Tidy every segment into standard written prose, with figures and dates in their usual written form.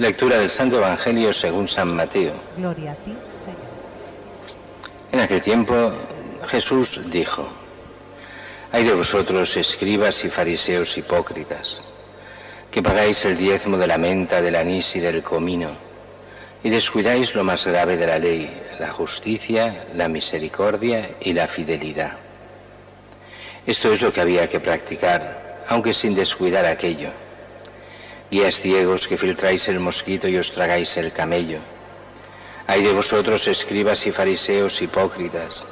Lectura del Santo Evangelio según San Mateo. Gloria a ti, Señor. En aquel tiempo Jesús dijo: Ay de vosotros, escribas y fariseos hipócritas, que pagáis el diezmo de la menta, del anís y del comino, y descuidáis lo más grave de la ley, la justicia, la misericordia y la fidelidad. Esto es lo que había que practicar, aunque sin descuidar aquello. Guías ciegos que filtráis el mosquito y os tragáis el camello. Ay de vosotros, escribas y fariseos hipócritas,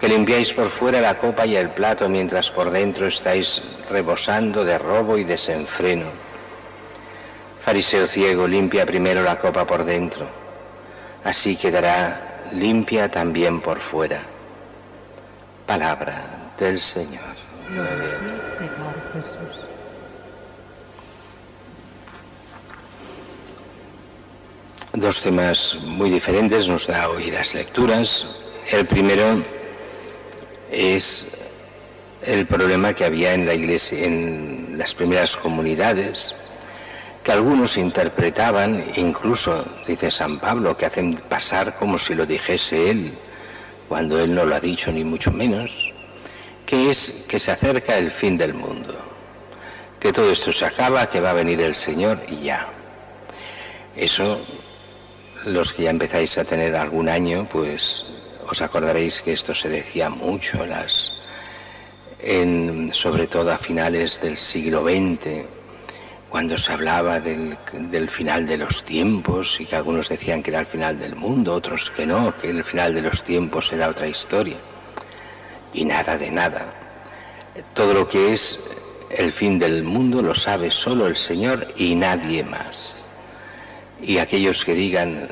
que limpiáis por fuera la copa y el plato, mientras por dentro estáis rebosando de robo y desenfreno. Fariseo ciego, limpia primero la copa por dentro, así quedará limpia también por fuera. Palabra del Señor. Gloria a ti, Señor Jesús. Dos temas muy diferentes nos da hoy las lecturas. El primero es el problema que había en la Iglesia, en las primeras comunidades, que algunos interpretaban, incluso, dice San Pablo, que hacen pasar como si lo dijese él, cuando él no lo ha dicho ni mucho menos, que es que se acerca el fin del mundo, que todo esto se acaba, que va a venir el Señor y ya. Eso, los que ya empezáis a tener algún año, pues os acordaréis que esto se decía mucho, sobre todo a finales del siglo XX, cuando se hablaba del final de los tiempos, y que algunos decían que era el final del mundo, otros que no, que el final de los tiempos era otra historia. Y nada de nada. Todo lo que es el fin del mundo lo sabe solo el Señor y nadie más. Y aquellos que digan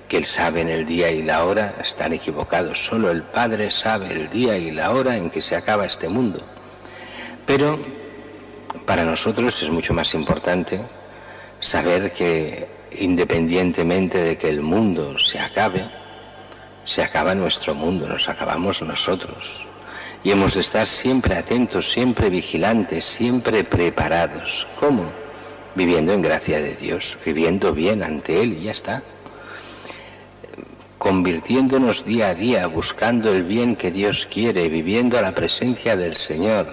que Él sabe en el día y la hora están equivocados. Solo el Padre sabe el día y la hora en que se acaba este mundo. Pero para nosotros es mucho más importante saber que independientemente de que el mundo se acabe, se acaba nuestro mundo, nos acabamos nosotros. Y hemos de estar siempre atentos, siempre vigilantes, siempre preparados. ¿Cómo? Viviendo en gracia de Dios, viviendo bien ante Él y ya está. Convirtiéndonos día a día, buscando el bien que Dios quiere, viviendo a la presencia del Señor,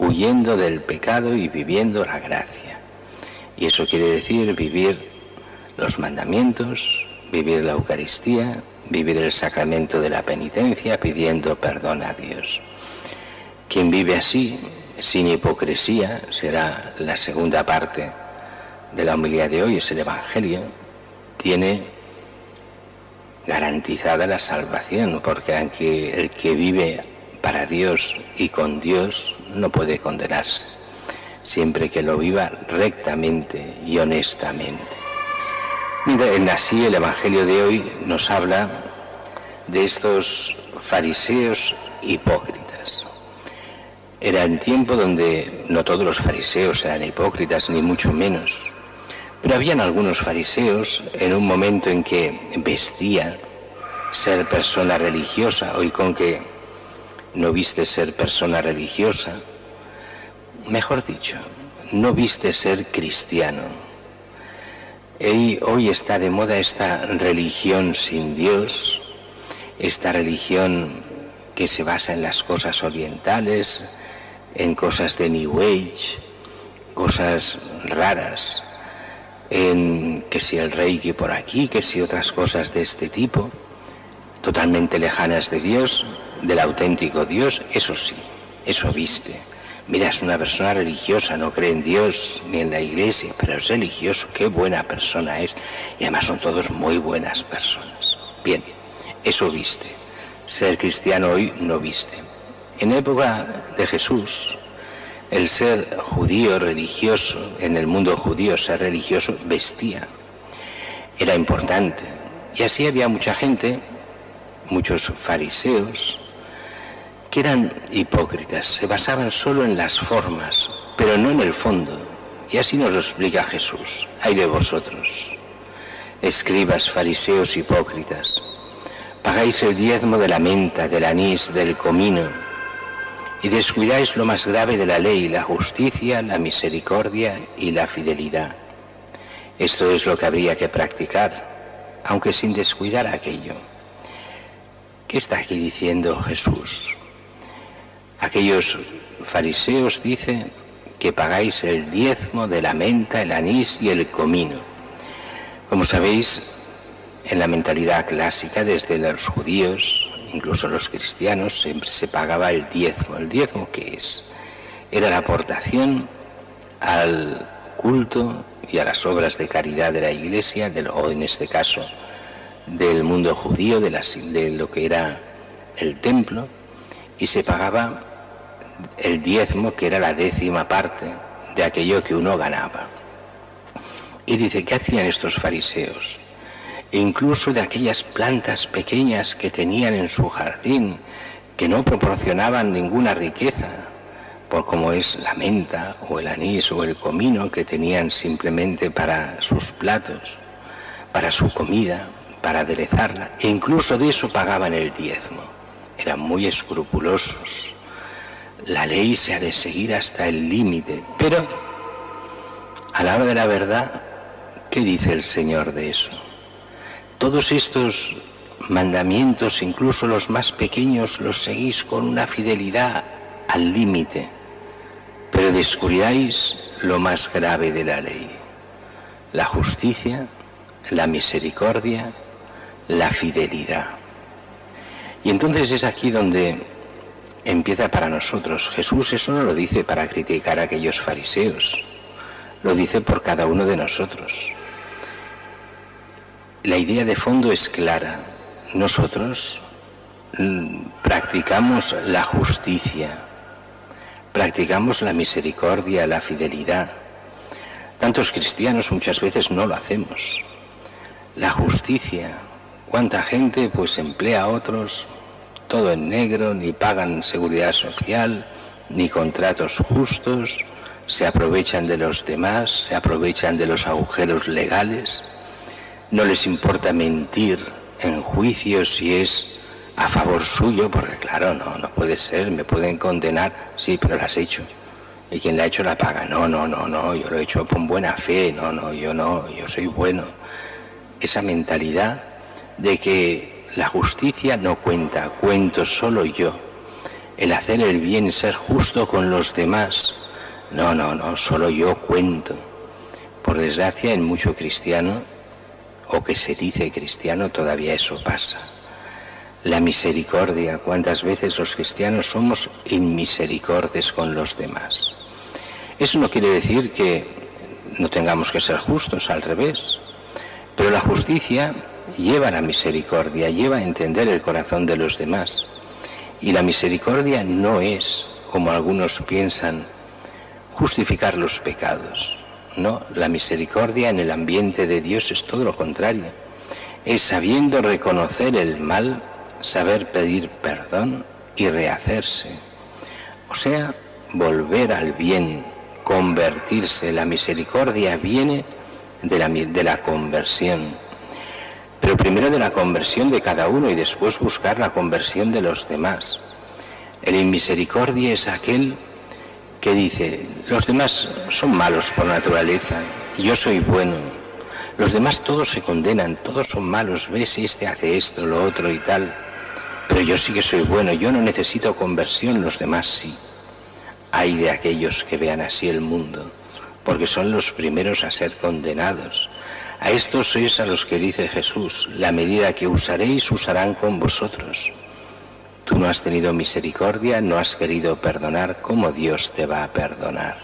huyendo del pecado y viviendo la gracia. Y eso quiere decir vivir los mandamientos, vivir la Eucaristía, vivir el sacramento de la penitencia, pidiendo perdón a Dios. Quien vive así, sin hipocresía, será la segunda parte de la homilía de hoy, es el Evangelio, tiene garantizada la salvación, porque aunque el que vive para Dios y con Dios no puede condenarse, siempre que lo viva rectamente y honestamente. Así el Evangelio de hoy nos habla de estos fariseos hipócritas. Era un tiempo donde no todos los fariseos eran hipócritas, ni mucho menos, pero habían algunos fariseos en un momento en que vestía ser persona religiosa, hoy con que no viste ser persona religiosa, mejor dicho, no viste ser cristiano. Hoy está de moda esta religión sin Dios, esta religión que se basa en las cosas orientales, en cosas de New Age, cosas raras, en que si el Reiki por aquí, que si otras cosas de este tipo, totalmente lejanas de Dios, del auténtico Dios. Eso sí, eso viste. Mira, es una persona religiosa, no cree en Dios ni en la Iglesia, pero es religioso, qué buena persona es, y además son todos muy buenas personas. Bien, eso viste. Ser cristiano hoy no viste. En época de Jesús, el ser judío religioso, en el mundo judío ser religioso, vestía. Era importante. Y así había mucha gente, muchos fariseos, que eran hipócritas, se basaban solo en las formas, pero no en el fondo. Y así nos lo explica Jesús. Ay de vosotros, escribas, fariseos hipócritas, pagáis el diezmo de la menta, del anís, del comino, y descuidáis lo más grave de la ley, la justicia, la misericordia y la fidelidad. Esto es lo que habría que practicar, aunque sin descuidar aquello. ¿Qué está aquí diciendo Jesús? Aquellos fariseos dicen que pagáis el diezmo de la menta, el anís y el comino. Como sabéis, en la mentalidad clásica, desde los judíos, incluso los cristianos, siempre se pagaba el diezmo. ¿El diezmo qué es? Era la aportación al culto y a las obras de caridad de la Iglesia, o en este caso del mundo judío, de lo que era el templo, y se pagaba el diezmo, que era la 10ª parte de aquello que uno ganaba. Y dice, ¿qué hacían estos fariseos? E incluso de aquellas plantas pequeñas que tenían en su jardín, que no proporcionaban ninguna riqueza, por como es la menta o el anís o el comino, que tenían simplemente para sus platos, para su comida, para aderezarla, e incluso de eso pagaban el diezmo. Eran muy escrupulosos. La ley se ha de seguir hasta el límite, pero a la hora de la verdad, ¿qué dice el Señor de eso? Todos estos mandamientos, incluso los más pequeños, los seguís con una fidelidad al límite, pero descuidáis lo más grave de la ley: la justicia, la misericordia, la fidelidad. Y entonces es aquí donde empieza para nosotros. Jesús eso no lo dice para criticar a aquellos fariseos, lo dice por cada uno de nosotros. La idea de fondo es clara. Nosotros practicamos la justicia, practicamos la misericordia, la fidelidad. Tantos cristianos muchas veces no lo hacemos. La justicia, cuánta gente pues emplea a otros todo en negro, ni pagan seguridad social, ni contratos justos, se aprovechan de los demás, se aprovechan de los agujeros legales, no les importa mentir en juicios si es a favor suyo, porque claro, no puede ser, me pueden condenar, sí, pero lo has hecho. Y quien la ha hecho la paga. No, yo lo he hecho con buena fe, yo soy bueno. Esa mentalidad de que la justicia no cuenta, cuento solo yo. El hacer el bien, ser justo con los demás. No, solo yo cuento. Por desgracia, en mucho cristiano, o que se dice cristiano, todavía eso pasa. La misericordia, cuántas veces los cristianos somos inmisericordes con los demás. Eso no quiere decir que no tengamos que ser justos, al revés. Pero la justicia lleva a la misericordia, lleva a entender el corazón de los demás. Y la misericordia no es, como algunos piensan, justificar los pecados. No, la misericordia en el ambiente de Dios es todo lo contrario. Es sabiendo reconocer el mal, saber pedir perdón y rehacerse. O sea, volver al bien, convertirse. La misericordia viene de la conversión. Pero primero de la conversión de cada uno y después buscar la conversión de los demás. El inmisericordia es aquel que dice, los demás son malos por naturaleza, yo soy bueno. Los demás todos se condenan, todos son malos, ves, este hace esto, lo otro y tal. Pero yo sí que soy bueno, yo no necesito conversión, los demás sí. Ay de aquellos que vean así el mundo, porque son los primeros a ser condenados. A estos sois a los que dice Jesús, la medida que usaréis, usarán con vosotros. Tú no has tenido misericordia, no has querido perdonar, ¿cómo Dios te va a perdonar?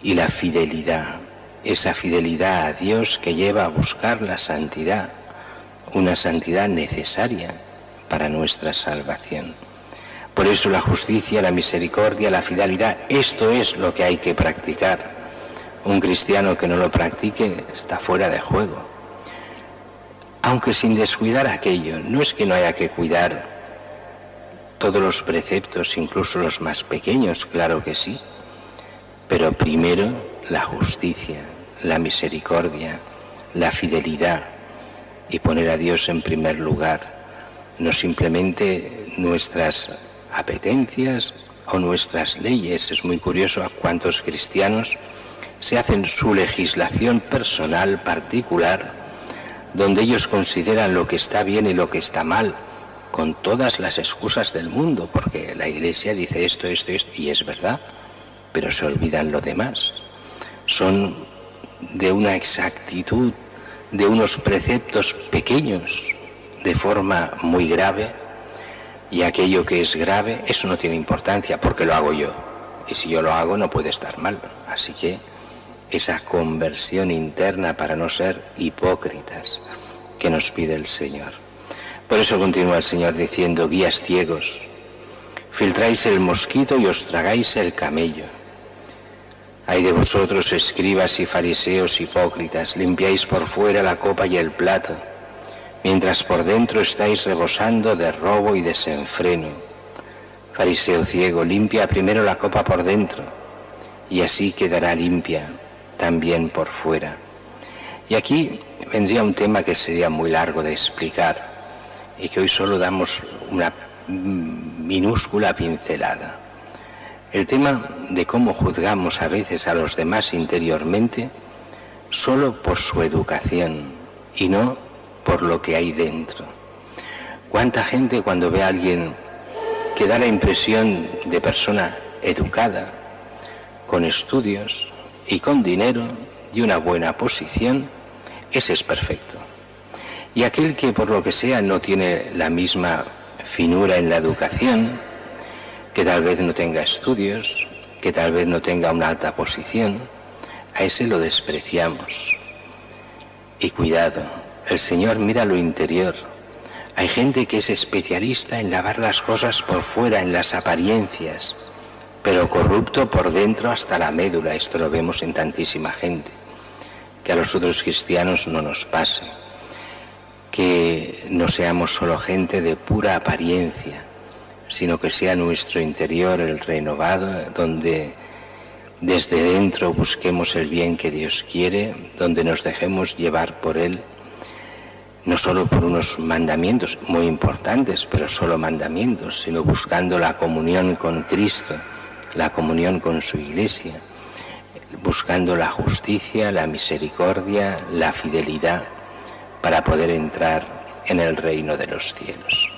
Y la fidelidad, esa fidelidad a Dios que lleva a buscar la santidad, una santidad necesaria para nuestra salvación. Por eso la justicia, la misericordia, la fidelidad, esto es lo que hay que practicar. Un cristiano que no lo practique está fuera de juego. Aunque sin descuidar aquello, no es que no haya que cuidar todos los preceptos, incluso los más pequeños, claro que sí, pero primero la justicia, la misericordia, la fidelidad y poner a Dios en primer lugar, no simplemente nuestras apetencias o nuestras leyes. Es muy curioso a cuántos cristianos se hacen su legislación personal, particular, donde ellos consideran lo que está bien y lo que está mal, con todas las excusas del mundo, porque la Iglesia dice esto, esto, esto, y es verdad, pero se olvidan lo demás. Son de una exactitud, de unos preceptos pequeños, de forma muy grave, y aquello que es grave, eso no tiene importancia, porque lo hago yo, y si yo lo hago no puede estar mal. Así que esa conversión interna para no ser hipócritas que nos pide el Señor. Por eso continúa el Señor diciendo: guías ciegos, filtráis el mosquito y os tragáis el camello. Ay de vosotros, escribas y fariseos hipócritas, limpiáis por fuera la copa y el plato, mientras por dentro estáis rebosando de robo y desenfreno. Fariseo ciego, limpia primero la copa por dentro, y así quedará limpia también por fuera. Y aquí vendría un tema que sería muy largo de explicar, y que hoy solo damos una minúscula pincelada. El tema de cómo juzgamos a veces a los demás interiormente solo por su educación y no por lo que hay dentro. ¿Cuánta gente cuando ve a alguien que da la impresión de persona educada, con estudios y con dinero y una buena posición, ese es perfecto? Y aquel que por lo que sea no tiene la misma finura en la educación, que tal vez no tenga estudios, que tal vez no tenga una alta posición, a ese lo despreciamos. Y cuidado, el Señor mira lo interior. Hay gente que es especialista en lavar las cosas por fuera, en las apariencias, pero corrupto por dentro hasta la médula. Esto lo vemos en tantísima gente. Que a los otros cristianos no nos pase. Que no seamos solo gente de pura apariencia, sino que sea nuestro interior el renovado, donde desde dentro busquemos el bien que Dios quiere, donde nos dejemos llevar por Él, no solo por unos mandamientos muy importantes, pero solo mandamientos, sino buscando la comunión con Cristo, la comunión con su Iglesia, buscando la justicia, la misericordia, la fidelidad, para poder entrar en el reino de los cielos.